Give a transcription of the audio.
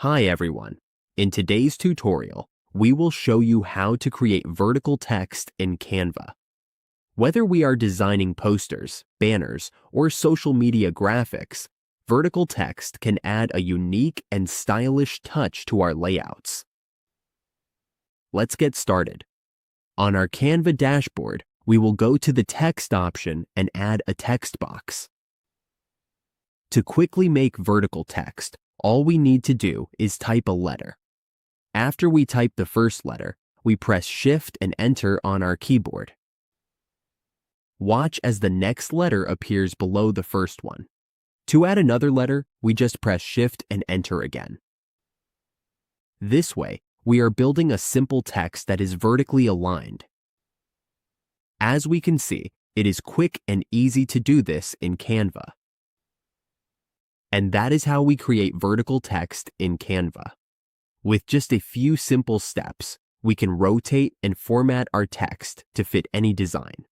Hi everyone. In today's tutorial, we will show you how to create vertical text in Canva. Whether we are designing posters, banners, or social media graphics, vertical text can add a unique and stylish touch to our layouts. Let's get started. On our Canva dashboard, we will go to the text option and add a text box. To quickly make vertical text, all we need to do is type a letter. After we type the first letter, we press Shift and Enter on our keyboard. Watch as the next letter appears below the first one. To add another letter, we just press Shift and Enter again. This way, we are building a simple text that is vertically aligned. As we can see, it is quick and easy to do this in Canva. And that is how we create vertical text in Canva. With just a few simple steps, we can rotate and format our text to fit any design.